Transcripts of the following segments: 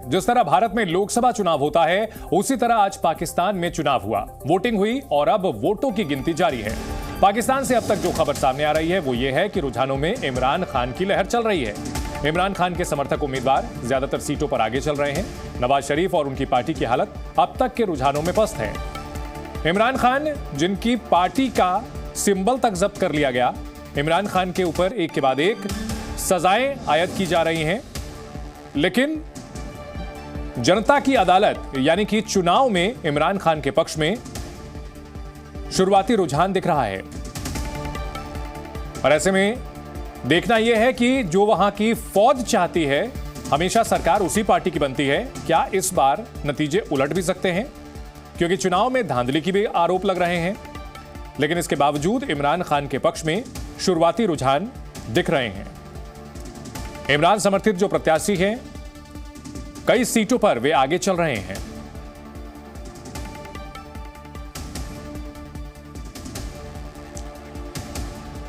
जिस तरह भारत में लोकसभा चुनाव होता है उसी तरह आज पाकिस्तान में चुनाव हुआ। वोटिंग हुई और अब वोटों की गिनती जारी है। पाकिस्तान से अब तक जो खबर सामने आ रही है वो ये है कि रुझानों में इमरान खान की लहर चल रही है। इमरान खान के समर्थक उम्मीदवार ज्यादातर सीटों पर आगे चल रहे हैं। नवाज शरीफ और उनकी पार्टी की हालत अब तक के रुझानों में पस्त है। इमरान खान जिनकी पार्टी का सिंबल तक जब्त कर लिया गया, इमरान खान के ऊपर एक के बाद एक सजाएं आयद की जा रही हैं, लेकिन जनता की अदालत यानी कि चुनाव में इमरान खान के पक्ष में शुरुआती रुझान दिख रहा है। और ऐसे में देखना यह है कि जो वहां की फौज चाहती है, हमेशा सरकार उसी पार्टी की बनती है, क्या इस बार नतीजे उलट भी सकते हैं? क्योंकि चुनाव में धांधली की भी आरोप लग रहे हैं, लेकिन इसके बावजूद इमरान खान के पक्ष में शुरुआती रुझान दिख रहे हैं। इमरान समर्थित जो प्रत्याशी हैं, कई सीटों पर वे आगे चल रहे हैं।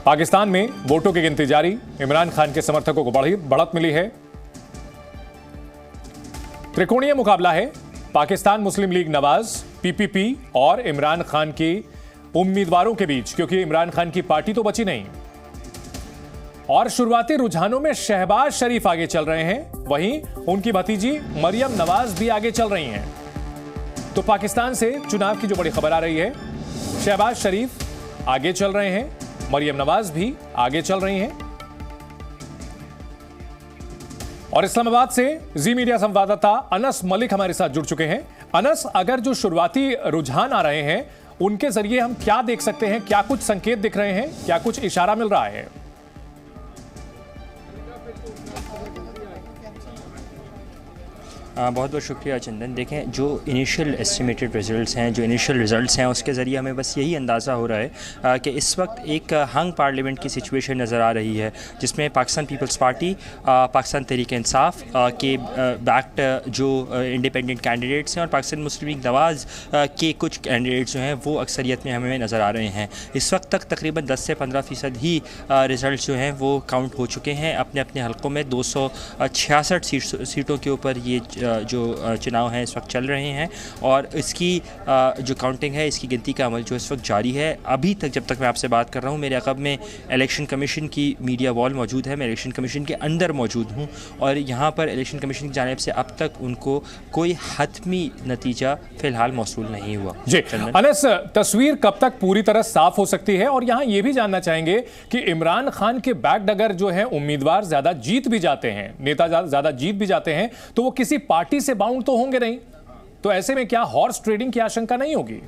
पाकिस्तान में वोटों की गिनती जारी, इमरान खान के समर्थकों को बढ़त मिली है। त्रिकोणीय मुकाबला है पाकिस्तान मुस्लिम लीग नवाज, पीपीपी और इमरान खान के उम्मीदवारों के बीच, क्योंकि इमरान खान की पार्टी तो बची नहीं। और शुरुआती रुझानों में शहबाज शरीफ आगे चल रहे हैं, वहीं उनकी भतीजी मरियम नवाज भी आगे चल रही हैं। तो पाकिस्तान से चुनाव की जो बड़ी खबर आ रही है, शहबाज शरीफ आगे चल रहे हैं, मरियम नवाज भी आगे चल रही हैं। और इस्लामाबाद से जी मीडिया संवाददाता अनस मलिक हमारे साथ जुड़ चुके हैं। अनस, अगर जो शुरुआती रुझान आ रहे हैं उनके जरिए हम क्या देख सकते हैं? क्या कुछ संकेत दिख रहे हैं? क्या कुछ इशारा मिल रहा है? बहुत बहुत शुक्रिया चंदन। देखें, जो इनिशियल एस्टिमेटेड रिजल्ट्स हैं, जो इनिशियल रिजल्ट्स हैं, उसके ज़रिए हमें बस यही अंदाज़ा हो रहा है कि इस वक्त एक हंग पार्लियामेंट की सिचुएशन नज़र आ रही है, जिसमें पाकिस्तान पीपल्स पार्टी, पाकिस्तान तहरीक इंसाफ के बैक्ड जो इंडिपेंडेंट कैंडिडेट्स हैं और पाकिस्तान मुस्लिम लीग नवाज के कुछ कैंडिडेट्स जो हैं वो अक्सरियत में हमें नज़र आ रहे हैं। इस वक्त तक तकरीबन 10 से 15% ही रिज़ल्ट जो हैं वो काउंट हो चुके हैं अपने अपने हलकों में। 266 सीटों के ऊपर ये जो चुनाव हैं इस वक्त चल रहे हैं और इसकी जो काउंटिंग है, इसकी गिनती का अमल जो इस वक्त जारी है। अभी तक जब तक मैं आपसे बात कर रहा हूँ, मेरे अक़ब में इलेक्शन कमीशन की मीडिया वॉल मौजूद है। मैं इलेक्शन कमीशन के अंदर मौजूद हूँ और यहाँ पर इलेक्शन कमीशन की जानिब से अब तक उनको कोई हतमी नतीजा फ़िलहाल मौसूल नहीं हुआ। जी अनस, तस्वीर कब तक पूरी तरह साफ हो सकती है? और यहाँ ये भी जानना चाहेंगे कि इमरान खान के बैक्ड अगर जो है उम्मीदवार ज़्यादा जीत भी जाते हैं, नेता ज़्यादा जीत भी जाते हैं, तो वो किसी पार्टी से बाउंड तो होंगे नहीं। तो ऐसे में क्या हॉर्स ट्रेडिंग की आशंका नहीं होगी?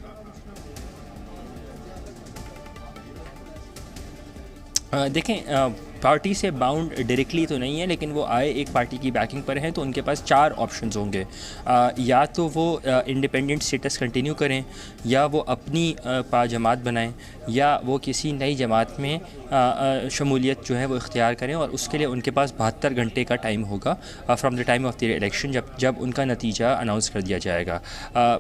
देखें, पार्टी से बाउंड डायरेक्टली तो नहीं है, लेकिन वो आए एक पार्टी की बैकिंग पर हैं तो उनके पास 4 ऑप्शंस होंगे। या तो वो इंडिपेंडेंट स्टेटस कंटिन्यू करें, या वो अपनी जमात बनाएं, या वो किसी नई जमात में शमूलियत जो है वो इख्तियार करें। और उसके लिए उनके पास 72 घंटे का टाइम होगा from the time of the election, जब उनका नतीजा अनाउंस कर दिया जाएगा।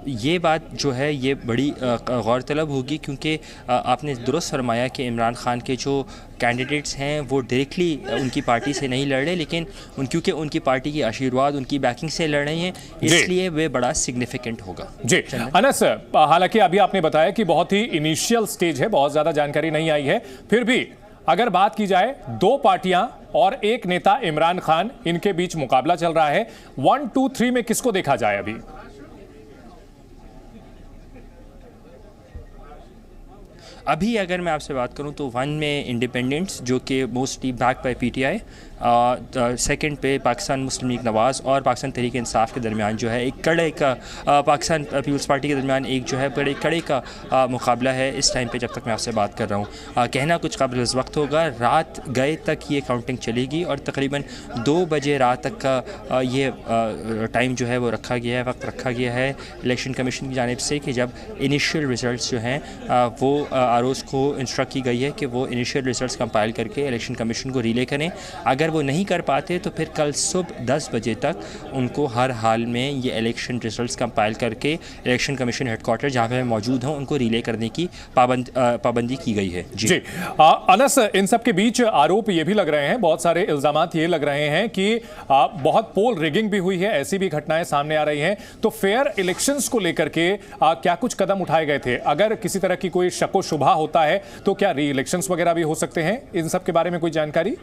ये बात जो है ये बड़ी गौर तलब होगी, क्योंकि आपने दुरुस्त फरमाया कि इमरान खान के जो कैंडिडेट्स हैं वो डायरेक्टली उनकी पार्टी से नहीं लड़ रहे, लेकिन क्योंकि उनकी पार्टी की आशीर्वाद, उनकी बैकिंग से लड़ रहे हैं, इसलिए वे बड़ा सिग्निफिकेंट होगा। जी अनस, हालांकि अभी आपने बताया कि बहुत ही इनिशियल स्टेज है, बहुत ज्यादा जानकारी नहीं आई है, फिर भी अगर बात की जाए 2 पार्टियां और एक नेता इमरान खान, इनके बीच मुकाबला चल रहा है। 1, 2, 3 में किसको देखा जाए? अभी अगर मैं आपसे बात करूं तो 1 में इंडिपेंडेंट्स, जो कि mostly back by PTI, second पे पाकिस्तान मुस्लिम लीग नवाज़ और पाकिस्तान तहरीक इंसाफ के दरमियान जो है एक कड़े का, पाकिस्तान पीपल्स पार्टी के दरमियान एक जो है बड़े कड़े का मुकाबला है इस टाइम पे जब तक मैं आपसे बात कर रहा हूँ। कहना कुछ काबिल वक्त होगा, रात गए तक ये काउंटिंग चलेगी और तकरीबन 2 बजे रात तक का ये टाइम जो है वो रखा गया है, वक्त रखा गया है इलेक्शन कमीशन की जानिब से, कि जब इनिशियल रिज़ल्ट जो हैं वो आ आरओज़ को इंस्ट्रक्ट की गई है कि वो इनिशियल रिजल्ट्स कंपाइल करके इलेक्शन कमीशन को रिले करें। अगर वो नहीं कर पाते तो फिर कल सुबह 10 बजे तक उनको हर हाल में ये इलेक्शन रिजल्ट्स कंपाइल करके इलेक्शन कमीशन हेडक्वार्टर जहाँ पे मौजूद हों उनको रिले करने की पाबंदी की गई है। जी अनस, इन सब के बीच आरोप ये भी लग रहे हैं, बहुत सारे इल्जामात ये लग रहे हैं कि बहुत पोल रिगिंग भी हुई है, ऐसी भी घटनाएं सामने आ रही हैं। तो फेयर इलेक्शंस को लेकर के क्या कुछ कदम उठाए गए थे? अगर किसी तरह की कोई शक व शुबा होता है तो क्या री इलेक्शंस वगैरह भी हो सकते हैं? इन सब के बारे में कोई जानकारी?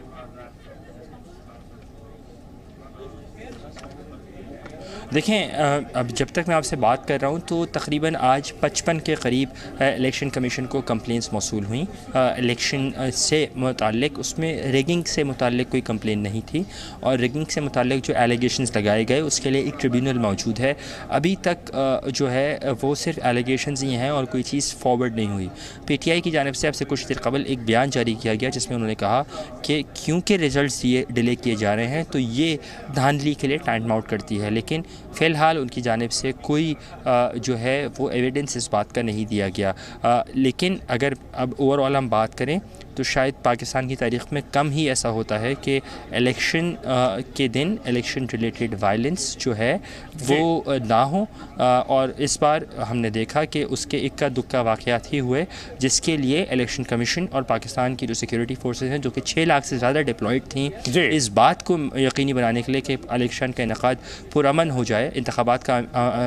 देखें, अब जब तक मैं आपसे बात कर रहा हूं तो तकरीबन आज 55 के करीब इलेक्शन कमीशन को कंप्लेंट्स मौसूल हुई इलेक्शन से मुताल्लिक। उसमें रिगिंग से मुताल्लिक कोई कंप्लेन नहीं थी और रिगिंग से मुताल्लिक जो एलिगेशंस लगाए गए उसके लिए एक ट्रिब्यूनल मौजूद है। अभी तक जो है वो सिर्फ एलिगेशंस ही हैं और कोई चीज़ फॉरवर्ड नहीं हुई। PTI की जानिब से अब से कुछ देर कबल एक बयान जारी किया गया जिसमें उन्होंने कहा कि क्योंकि रिज़ल्ट ये डिले किए जा रहे हैं तो ये धांधली के लिए टाइम आउट करती है, लेकिन फ़िलहाल उनकी जानिब से कोई जो है वो एविडेंस इस बात का नहीं दिया गया। लेकिन अगर अब ओवरऑल हम बात करें तो शायद पाकिस्तान की तारीख़ में कम ही ऐसा होता है कि इलेक्शन के दिन इलेक्शन रिलेटेड वायलेंस जो है वो ना हो। और इस बार हमने देखा कि उसके इक्का दुक्का वाक़यात ही हुए जिसके लिए इलेक्शन कमीशन और पाकिस्तान की जो सिक्योरिटी फोर्सेस हैं जो कि 6 लाख से ज़्यादा डिप्लॉयड थी इस बात को यकीनी बनाने के लिए कि इलेक्शन का इनेकाद पुरअमन हो जाए, इंतखाबात का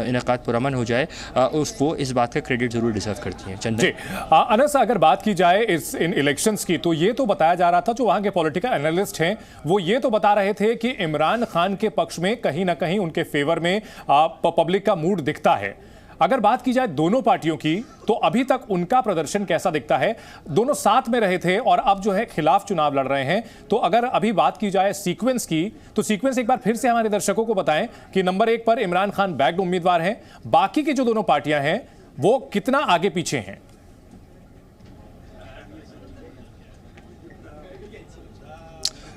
इनेकाद पुरअमन हो जाए, वो इस बात का क्रेडिट ज़रूर डिज़र्व करती हैं। चंदन अनस, अगर बात की जाए इन इलेक्शन की तो ये तो बताया जा रहा था, जो वहां के पॉलिटिकल एनालिस्ट हैं वो ये तो बता रहे थे कि इमरान खान के पक्ष में कहीं ना कहीं उनके फेवर में पब्लिक का मूड दिखता है। अगर बात की जाए दोनों पार्टियों की तो अभी तक उनका प्रदर्शन कैसा दिखता है? दोनों साथ में रहे थे और अब जो है खिलाफ चुनाव लड़ रहे हैं। तो अगर अभी बात की जाए सीक्वेंस की तो सीक्वेंस एक बार फिर से हमारे दर्शकों को बताएं कि नंबर 1 पर इमरान खान बैक्ड उम्मीदवार हैं, बाकी की जो दोनों पार्टियां हैं वो कितना आगे पीछे हैं?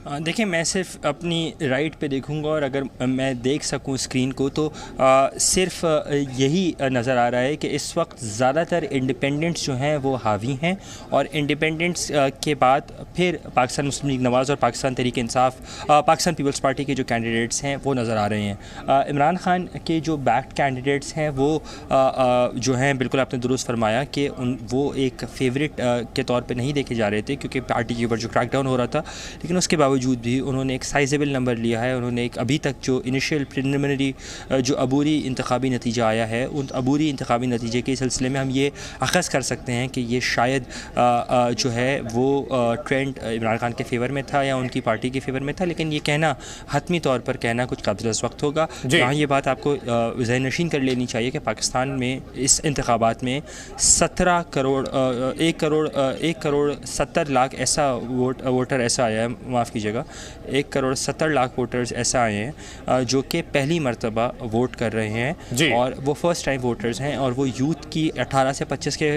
देखिए, मैं सिर्फ अपनी राइट पे देखूंगा और अगर मैं देख सकूं स्क्रीन को तो सिर्फ यही नज़र आ रहा है कि इस वक्त ज़्यादातर इंडिपेंडेंट्स जो हैं वो हावी हैं और इंडिपेंडेंट्स के बाद फिर पाकिस्तान मुस्लिम लीग नवाज़ और पाकिस्तान तहरीक इंसाफ, पाकिस्तान पीपल्स पार्टी के जो कैंडिडेट्स हैं वो नज़र आ रहे हैं। इमरान खान के जो बैक्ड कैंडिडेट्स हैं वो जो हैं, बिल्कुल आपने दुरुस्त फरमाया कि वो एक फेवरेट के तौर पर नहीं देखे जा रहे थे क्योंकि पार्टी के ऊपर जो क्रैकडाउन हो रहा था, लेकिन उसके बावजूद भी उन्होंने एक साइजेबल नंबर लिया है। उन्होंने एक अभी तक जो इनिशियल प्रिलिमिनरी जो अबूरी इंतखाबी नतीजा आया है उन अबूरी इंतखाबी नतीजे के सिलसिले में हम ये अख़ज़ कर सकते हैं कि ये शायद जो है वो ट्रेंड इमरान खान के फेवर में था या उनकी पार्टी के फेवर में था, लेकिन ये कहना हतमी तौर पर कहना कुछ काबिल वक्त होगा। यहाँ ये बात आपको ज़हन नशीन कर लेनी चाहिए कि पाकिस्तान में इस इंतखाबात में 17 करोड़ 1 करोड़ 70 लाख ऐसा वोटर ऐसा आया है, माफ़ कीजिएगा 1 करोड़ 70 लाख वोटर्स ऐसा आए हैं जो कि पहली मरतबा वोट कर रहे हैं और वो फर्स्ट टाइम वोटर्स हैं और वो यूथ की 18 से 25 के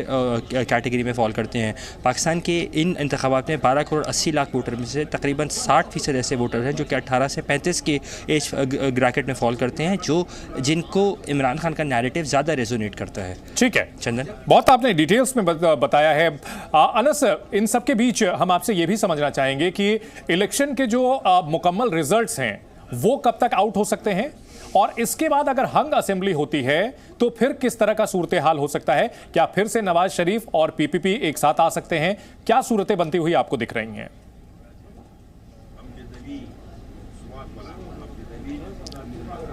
कैटेगरी में फॉल करते हैं। पाकिस्तान के इन इंतखाबात में 12 करोड़ 80 लाख वोटर में से तकरीबन 60% ऐसे वोटर हैं जो कि 18 से 35 के एज ब्रैकेट में फॉल करते हैं, जिनको इमरान खान का नैरेटिव ज़्यादा रेजोनेट करता है। ठीक है चंदन, बहुत आपने डिटेल्स में बताया है। अनस, इन सब के बीच हम आपसे ये भी समझना चाहेंगे कि इलेक्शन के जो मुकम्मल रिजल्ट्स हैं वो कब तक आउट हो सकते हैं और इसके बाद अगर हंग असेंबली होती है तो फिर किस तरह का सूरत हाल हो सकता है? क्या फिर से नवाज शरीफ और PPP एक साथ आ सकते हैं? क्या सूरतें बनती हुई आपको दिख रही हैं?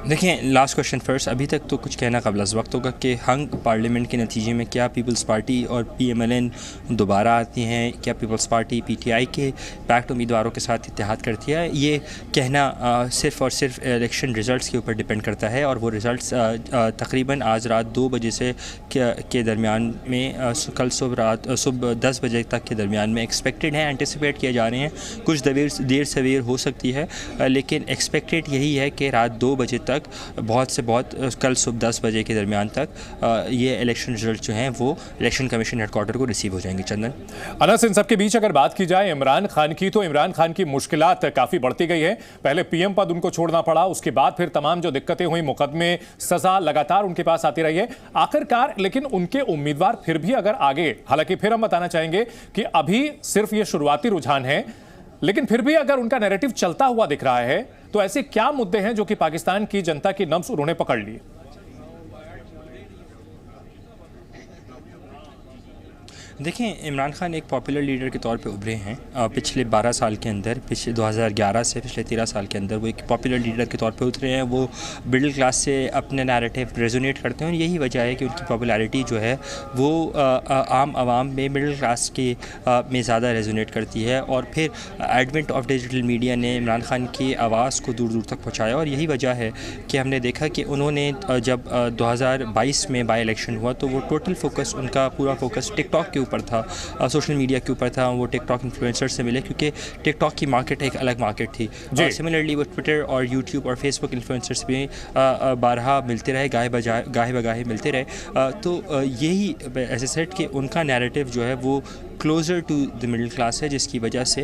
देखें, लास्ट क्वेश्चन फर्स्ट। अभी तक तो कुछ कहना कबल वक्त होगा कि हंग पार्लियामेंट के नतीजे में क्या पीपल्स पार्टी और PMLN दोबारा आती हैं, क्या पीपल्स पार्टी PTI के बैक्ड उम्मीदवारों के साथ इत्तेहाद करती है, ये कहना सिर्फ़ और सिर्फ इलेक्शन रिज़ल्ट्स के ऊपर डिपेंड करता है और वो रिज़ल्ट्स तकरीबन आज रात 2 बजे से के दरमियान में कल सुबह 10 बजे तक के दरमियान में एक्सपेक्टेड हैं, एंटिसिपेट किए जा रहे हैं। कुछ देर सवेर हो सकती है, लेकिन एक्सपेक्टेड यही है कि रात 2 बजे तक तक बहुत से बहुत कल सुबह 10 बजे के दरमियान तक ये इलेक्शन रिजल्ट जो हैं वो इलेक्शन कमीशन हेडक्वार्टर को रिसीव हो जाएंगे। चंदन, अनस, इन सबके बीच अगर बात की जाए इमरान खान की, तो इमरान खान की मुश्किलात काफ़ी बढ़ती गई है। पहले पीएम पद उनको छोड़ना पड़ा, उसके बाद फिर तमाम जो दिक्कतें हुई, मुकदमे, सजा लगातार उनके पास आती रही है। आखिरकार लेकिन उनके उम्मीदवार फिर भी अगर आगे, हालांकि फिर हम बताना चाहेंगे कि अभी सिर्फ ये शुरुआती रुझान है, लेकिन फिर भी अगर उनका नैरेटिव चलता हुआ दिख रहा है तो ऐसे क्या मुद्दे हैं जो कि पाकिस्तान की जनता की नब्ज उन्होंने पकड़ ली? देखें, इमरान खान एक पॉपुलर लीडर के तौर पे उभरे हैं पिछले 12 साल के अंदर। पिछले 2011 से पिछले 13 साल के अंदर वो एक पॉपुलर लीडर के तौर पे उतरे हैं। वो मिडिल क्लास से अपने नैरेटिव रेजोनेट करते हैं और यही वजह है कि उनकी पॉपुलैरिटी जो है वो आम आवाम में, मिडिल क्लास के में ज़्यादा रेजोनेट करती है। और फिर एडवेंट ऑफ डिजिटल मीडिया ने इमरान खान की आवाज़ को दूर दूर तक पहुँचाया और यही वजह है कि हमने देखा कि उन्होंने जब 2022 में बाई इलेक्शन हुआ तो वो टोटल फोकस, उनका पूरा फोकस टिकटॉक के ऊपर था, सोशल मीडिया के ऊपर था। वो टिकटॉक इन्फ्लुएंसर से मिले क्योंकि टिकटॉक की मार्केट एक अलग मार्केट थी। सिमिलरली वो ट्विटर और यूट्यूब और फेसबुक इन्फ्लुएंसर्स भी बारहा मिलते रहे, गाहे बगाहे मिलते रहे। तो यही ऐसे सेट कि उनका नैरेटिव जो है वो closer to the middle class है, जिसकी वजह से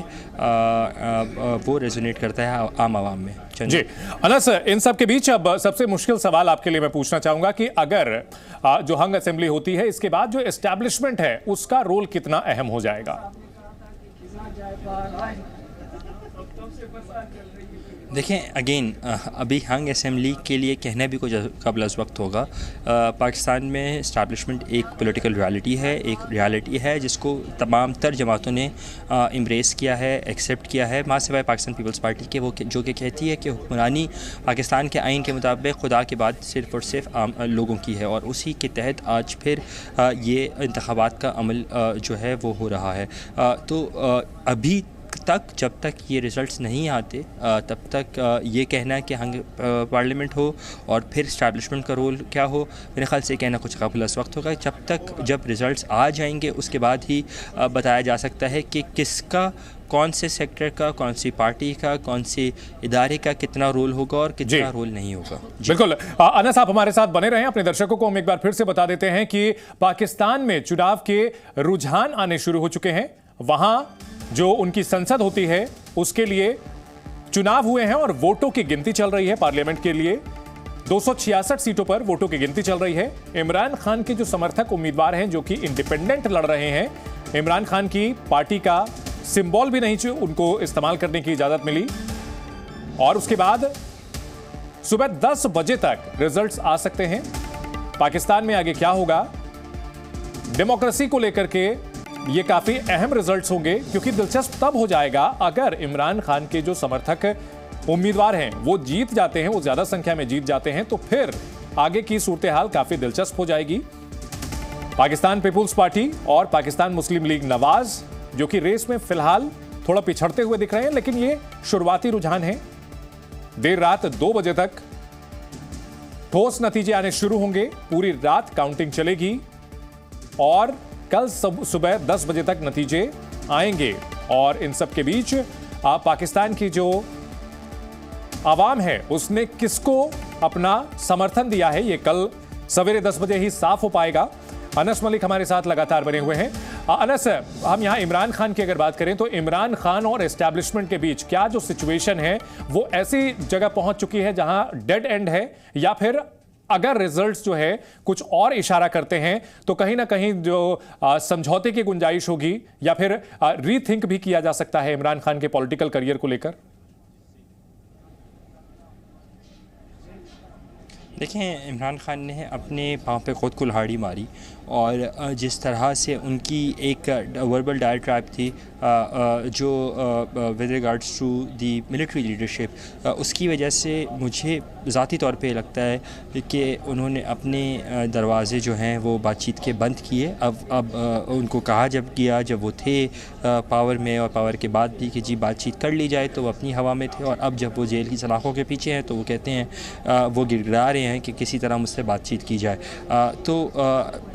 वो रेजोनेट करता है आम आवाम में। जी अनस, इन सब के बीच अब सबसे मुश्किल सवाल आपके लिए मैं पूछना चाहूंगा कि अगर जो हंग असेंबली होती है, इसके बाद जो एस्टैब्लिशमेंट है उसका रोल कितना अहम हो जाएगा? देखें, अगेन अभी हंग असेंबली के लिए कहना भी कुछ कबल अज़ वक्त होगा। पाकिस्तान में इस्टेब्लिशमेंट एक पॉलिटिकल रियलिटी है, एक रियलिटी है जिसको तमाम तर जमातों ने एम्ब्रेस किया है, एक्सेप्ट किया है, मां सिवाय पाकिस्तान पीपल्स पार्टी के, वो जो कि कहती है कि हुक्मरानी पाकिस्तान के आइन के मुताबिक खुदा के बाद सिर्फ़ और सिर्फ आम लोगों की है। और उसी के तहत आज फिर ये इंतखाबात का अमल जो है वो हो रहा है। तो अभी तक, जब तक ये रिज़ल्ट्स नहीं आते, तब तक ये कहना है कि हंग पार्लियामेंट हो और फिर इस्टेब्लिशमेंट का रोल क्या हो, मेरे ख्याल से कहना कुछ काबिल वक्त होगा। जब रिज़ल्ट्स आ जाएंगे उसके बाद ही बताया जा सकता है कि किसका, कौन से सेक्टर का, कौन सी पार्टी का, कौन से इदारे का कितना रोल होगा और कितना रोल नहीं होगा। बिल्कुल अनस, आप हमारे साथ बने रहें। अपने दर्शकों को हम एक बार फिर से बता देते हैं कि पाकिस्तान में चुनाव के रुझान आने शुरू हो चुके हैं। वहां जो उनकी संसद होती है उसके लिए चुनाव हुए हैं और वोटों की गिनती चल रही है। पार्लियामेंट के लिए 266 सीटों पर वोटों की गिनती चल रही है। इमरान खान के जो समर्थक उम्मीदवार हैं जो कि इंडिपेंडेंट लड़ रहे हैं, इमरान खान की पार्टी का सिंबल भी नहीं उनको इस्तेमाल करने की इजाजत मिली। और उसके बाद सुबह 10 बजे तक रिजल्ट्स आ सकते हैं। पाकिस्तान में आगे क्या होगा, डेमोक्रेसी को लेकर के ये काफी अहम रिजल्ट्स होंगे, क्योंकि दिलचस्प तब हो जाएगा अगर इमरान खान के जो समर्थक उम्मीदवार हैं वो जीत जाते हैं, वो ज्यादा संख्या में जीत जाते हैं, तो फिर आगे की सूरत हाल काफी दिलचस्प हो जाएगी। पाकिस्तान पीपुल्स पार्टी और पाकिस्तान मुस्लिम लीग नवाज जो कि रेस में फिलहाल थोड़ा पिछड़ते हुए दिख रहे हैं, लेकिन ये शुरुआती रुझान है। देर रात 2 बजे तक ठोस नतीजे आने शुरू होंगे, पूरी रात काउंटिंग चलेगी और कल सुबह 10 बजे तक नतीजे आएंगे। और इन सब के बीच पाकिस्तान की जो आवाम है उसने किसको अपना समर्थन दिया है, ये कल सवेरे 10 बजे ही साफ हो पाएगा। अनस मलिक हमारे साथ लगातार बने हुए हैं। अनस, हम यहां इमरान खान की अगर बात करें तो इमरान खान और एस्टैब्लिशमेंट के बीच क्या जो सिचुएशन है वो ऐसी जगह पहुंच चुकी है जहां डेड एंड है, या फिर अगर रिजल्ट्स जो है कुछ और इशारा करते हैं तो कहीं ना कहीं जो समझौते की गुंजाइश होगी या फिर रीथिंक भी किया जा सकता है इमरान खान के पॉलिटिकल करियर को लेकर? देखें, इमरान खान ने अपने पाँव पे खुद कुल्हाड़ी मारी और जिस तरह से उनकी एक वर्बल डायट्राइब थी जो with regards to the military leadership, उसकी वजह से मुझे ज़ाती तौर पे लगता है कि उन्होंने अपने दरवाज़े जो हैं वो बातचीत के बंद किए। अब उनको कहा जब वो थे पावर में और पावर के बाद भी कि जी बातचीत कर ली जाए, तो वो अपनी हवा में थे। और अब जब वो जेल की सलाखों के पीछे हैं तो वो कहते हैं, वो गिड़गिड़ा रहे हैं कि किसी तरह मुझसे बातचीत की जाए। तो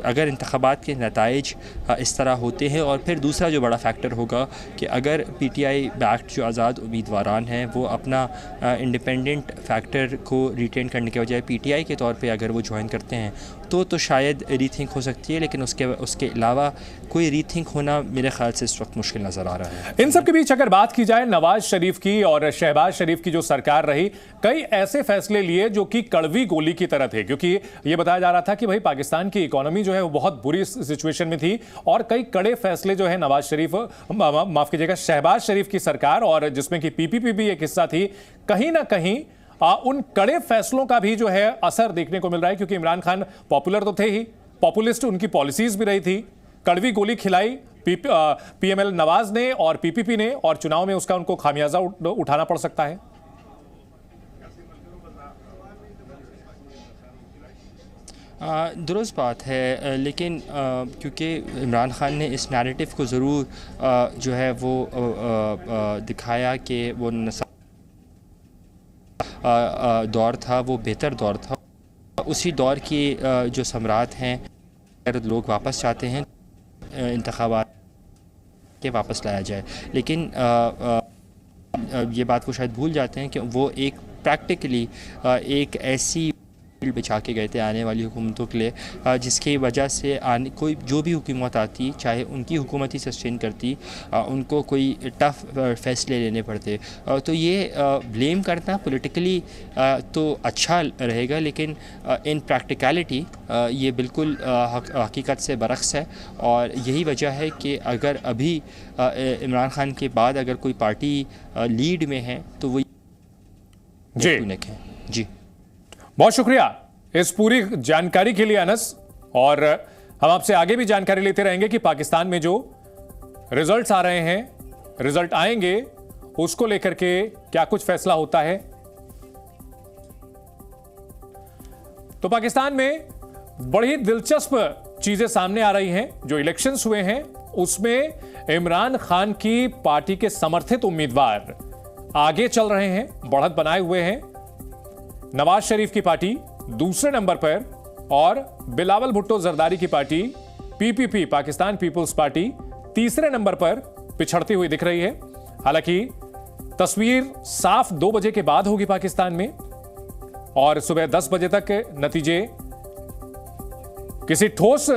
अगर इंतखाबात के नताइज इस तरह होते हैं, और फिर दूसरा जो बड़ा फैक्टर होगा कि अगर PTI बैक्ड जो आज़ाद उम्मीदवारान हैं वो अपना इंडिपेंडेंट फैक्टर को रिटेन करने के बजाय पीटीआई के तौर पे अगर वो ज्वाइन करते हैं तो शायद रीथिंक हो सकती है, लेकिन उसके अलावा कोई रीथिंक होना मेरे ख्याल से इस वक्त मुश्किल नज़र आ रहा है। इन सब के बीच अगर बात की जाए नवाज शरीफ की और शहबाज शरीफ की जो सरकार रही, कई ऐसे फैसले लिए जो कि कड़वी गोली की तरह थे, क्योंकि ये बताया जा रहा था कि भाई पाकिस्तान की इकोनॉमी जो है वो बहुत बुरी सिचुएशन में थी और कई कड़े फैसले जो है नवाज शरीफ, माफ कीजिएगा, शहबाज शरीफ की सरकार, और जिसमें कि पीपीपी भी एक हिस्सा थी, कहीं ना कहीं उन कड़े फैसलों का भी जो है असर देखने को मिल रहा है, क्योंकि इमरान खान पॉपुलर तो थे ही, पॉपुलिस्ट उनकी पॉलिसीज भी रही थी, कड़वी गोली खिलाई पीएमएल नवाज ने और पीपीपी ने, और चुनाव में उसका उनको खामियाजा उठाना पड़ सकता है। दुरुस्त बात है, लेकिन क्योंकि इमरान खान ने इस नैरेटिव को ज़रूर जो है वो दिखाया कि वो दौर था वो बेहतर दौर था, उसी दौर की जो सम्राट हैं अगर लोग वापस चाहते हैं इंतखाबात के वापस लाया जाए, लेकिन ये बात को शायद भूल जाते हैं कि वो एक प्रैक्टिकली एक ऐसी बिछा के गए थे आने वाली हुकूमतों के लिए, जिसकी वजह से कोई जो भी हुकूमत आती, चाहे उनकी हुकूमत ही सस्टेन करती, उनको कोई टफ फैसले लेने पड़ते। तो ये ब्लेम करना पॉलिटिकली तो अच्छा रहेगा, लेकिन इन प्रैक्टिकलिटी ये बिल्कुल हकीकत से बरक्स है, और यही वजह है कि अगर अभी इमरान खान के बाद अगर कोई पार्टी लीड में है तो वो जी जी। बहुत शुक्रिया इस पूरी जानकारी के लिए अनस, और हम आपसे आगे भी जानकारी लेते रहेंगे कि पाकिस्तान में जो रिजल्ट्स आ रहे हैं, रिजल्ट आएंगे, उसको लेकर के क्या कुछ फैसला होता है। तो पाकिस्तान में बड़ी दिलचस्प चीजें सामने आ रही हैं। जो इलेक्शंस हुए हैं उसमें इमरान खान की पार्टी के समर्थित उम्मीदवार आगे चल रहे हैं, बढ़त बनाए हुए हैं। नवाज शरीफ की पार्टी दूसरे नंबर पर और बिलावल भुट्टो जरदारी की party PPP, Pakistan Peoples Party, तीसरे नंबर पर पिछड़ती हुई दिख रही है। हालांकि तस्वीर साफ 2 बजे के बाद होगी पाकिस्तान में, और सुबह 10 बजे तक नतीजे किसी ठोस